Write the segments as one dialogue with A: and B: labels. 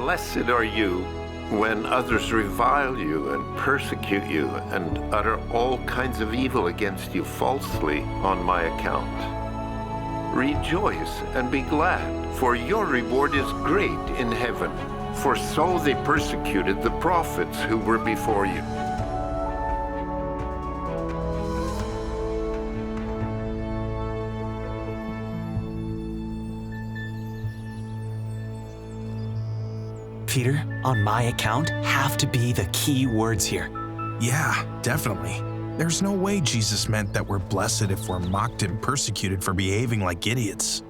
A: Blessed are you when others revile you and persecute you and utter all kinds of evil against you falsely on my account. Rejoice and be glad, for your reward is great in heaven, for so they persecuted the prophets who were before you.
B: Peter, on my account, have to be the key words here.
C: Yeah, definitely. There's no way Jesus meant that we're blessed if we're mocked and persecuted for behaving like idiots.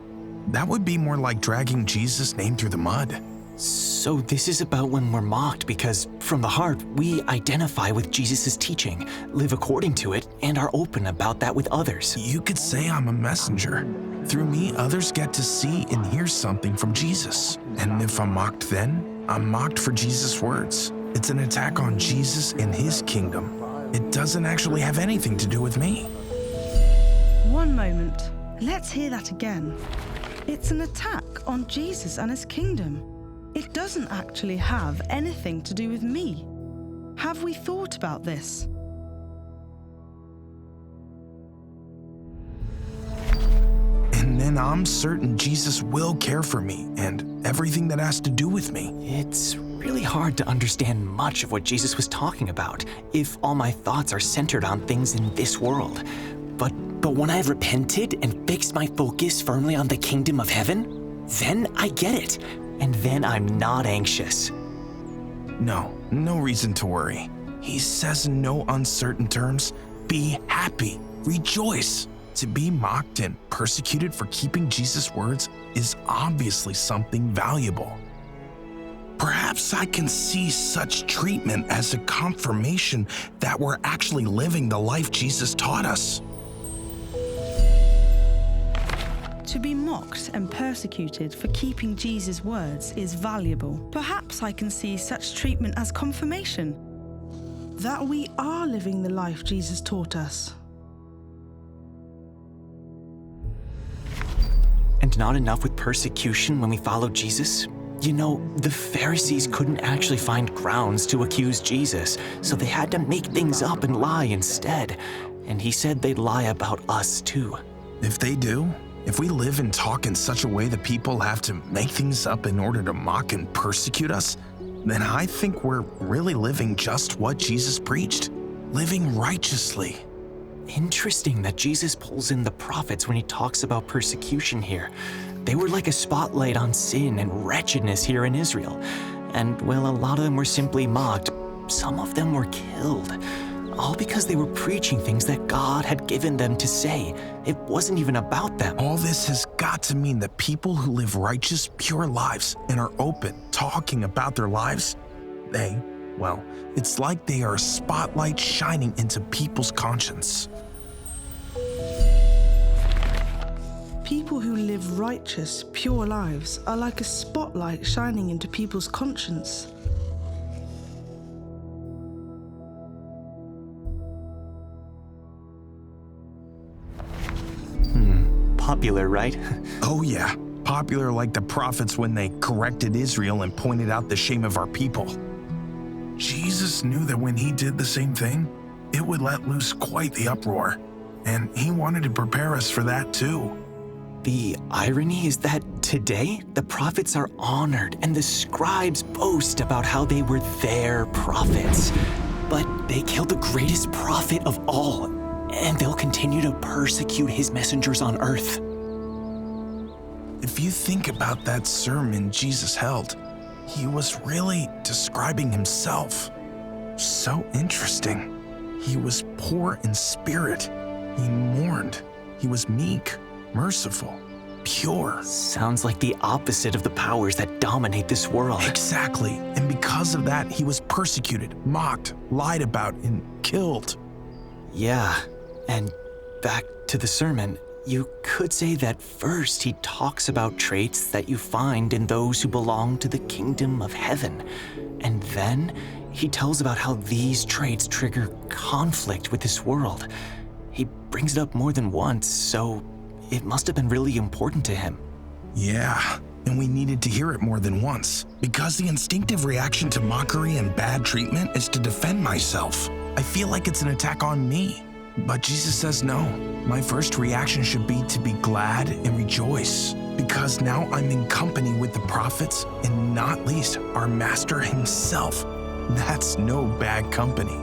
C: That would be more like dragging Jesus' name through the mud.
B: So this is about when we're mocked because, from the heart, we identify with Jesus' teaching, live according to it, and are open about that with others.
C: You could say I'm a messenger. Through me, others get to see and hear something from Jesus. And if I'm mocked then, I'm mocked for Jesus' words. It's an attack on Jesus and his kingdom. It doesn't actually have anything to do with me.
D: One moment. Let's hear that again. It's an attack on Jesus and his kingdom. It doesn't actually have anything to do with me. Have we thought about this?
C: And then I'm certain Jesus will care for me and everything that has to do with me.
B: It's really hard to understand much of what Jesus was talking about if all my thoughts are centered on things in this world. But when I've repented and fixed my focus firmly on the kingdom of heaven, then I get it. And then I'm not anxious.
C: No reason to worry. He says in no uncertain terms, be happy, rejoice. To be mocked and persecuted for keeping Jesus' words is obviously something valuable. Perhaps I can see such treatment as a confirmation that we're actually living the life Jesus taught us.
D: To be mocked and persecuted for keeping Jesus' words is valuable. Perhaps I can see such treatment as confirmation that we are living the life Jesus taught us.
B: And not enough with persecution when we follow Jesus? You know, the Pharisees couldn't actually find grounds to accuse Jesus, so they had to make things up and lie instead. And he said they'd lie about us too.
C: If they do, if we live and talk in such a way that people have to make things up in order to mock and persecute us, then I think we're really living just what Jesus preached, living righteously.
B: Interesting that Jesus pulls in the prophets when he talks about persecution here. They were like a spotlight on sin and wretchedness here in Israel. And while a lot of them were simply mocked, some of them were killed. All because they were preaching things that God had given them to say. It wasn't even about them.
C: All this has got to mean that people who live righteous, pure lives and are open, talking about their lives, it's like they are a spotlight shining into people's conscience.
D: People who live righteous, pure lives are like a spotlight shining into people's conscience.
B: Popular, right?
C: Oh yeah, popular like the prophets when they corrected Israel and pointed out the shame of our people. Jesus knew that when he did the same thing, it would let loose quite the uproar, and he wanted to prepare us for that too.
B: The irony is that today, the prophets are honored and the scribes boast about how they were their prophets. But they killed the greatest prophet of all, and they'll continue to persecute his messengers on earth.
C: If you think about that sermon Jesus held, he was really describing himself. So interesting. He was poor in spirit. He mourned. He was meek, merciful, pure.
B: Sounds like the opposite of the powers that dominate this world.
C: Exactly. And because of that, he was persecuted, mocked, lied about, and killed.
B: Yeah, and back to the sermon. You could say that first he talks about traits that you find in those who belong to the kingdom of heaven. And then he tells about how these traits trigger conflict with this world. He brings it up more than once, so it must have been really important to him.
C: Yeah, and we needed to hear it more than once. Because the instinctive reaction to mockery and bad treatment is to defend myself. I feel like it's an attack on me. But Jesus says no. My first reaction should be to be glad and rejoice, because now I'm in company with the prophets and not least our Master himself. That's no bad company.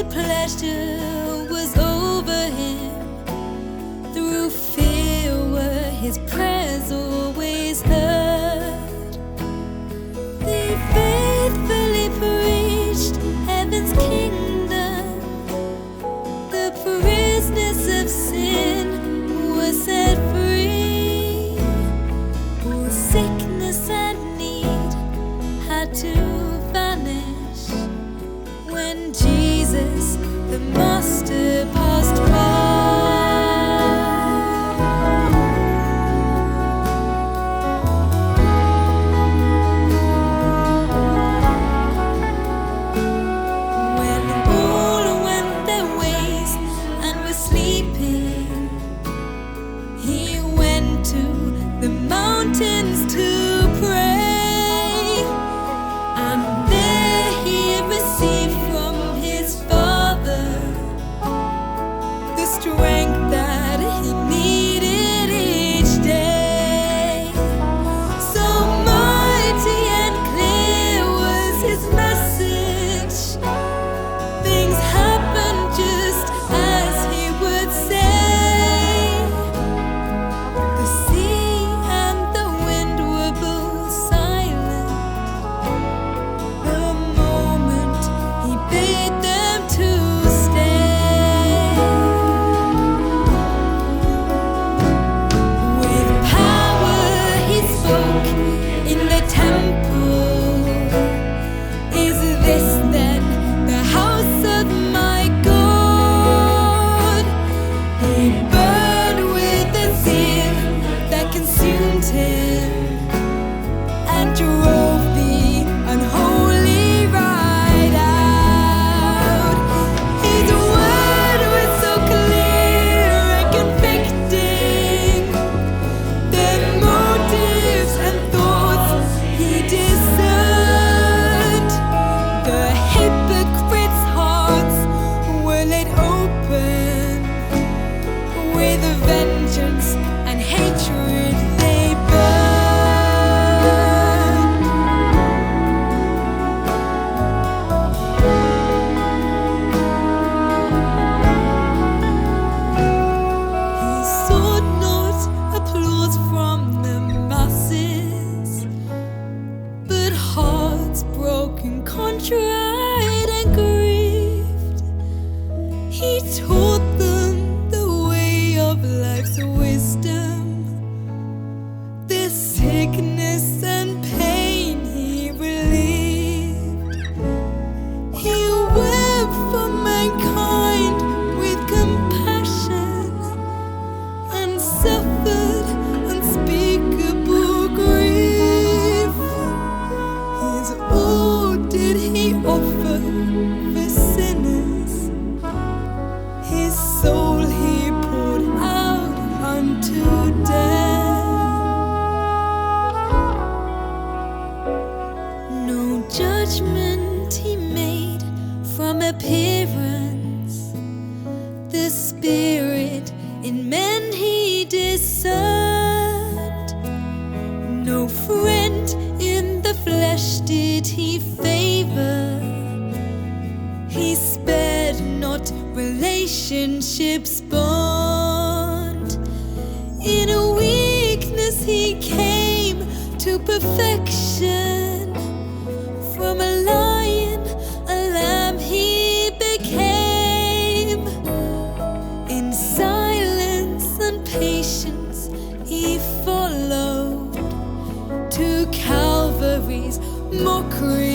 E: Pleasure was over him. Through fear were his prayers always heard. They faithfully preached heaven's kingdom. The prisoners of sin were set free. All sickness and need had to vanish when Jesus, the Master, passed by. When all went their ways and were sleeping, he went to the mountains to pray, and there he received from his Father the strength that he needed each day. So mighty and clear was his message. Things happened just as he would say. The sea and the wind were both silent the moment he bade them to stay. With power he spoke in the temple. Is this then the house of my God? He burned with the zeal that consumed him and drove the unholy right out. His word was so clear and convicting. Their motives and thoughts he discerned. The hypocrites' hearts were laid open. With vengeance and hatred they burned. He sought not applause from the masses, but hearts broken, contrite and grieved. He taught them the way of life's wisdom. Their sickness and pain he relieved. He wept for mankind with compassion and suffered unspeakable grief. His all did he offer for sinners. His soul he poured out unto death. No judgment he made from appearance. The spirit in men he discerned. No friend in the flesh did he favor. He spared not relationships bond. In a weakness he came to perfection. patience he followed to Calvary's mockery.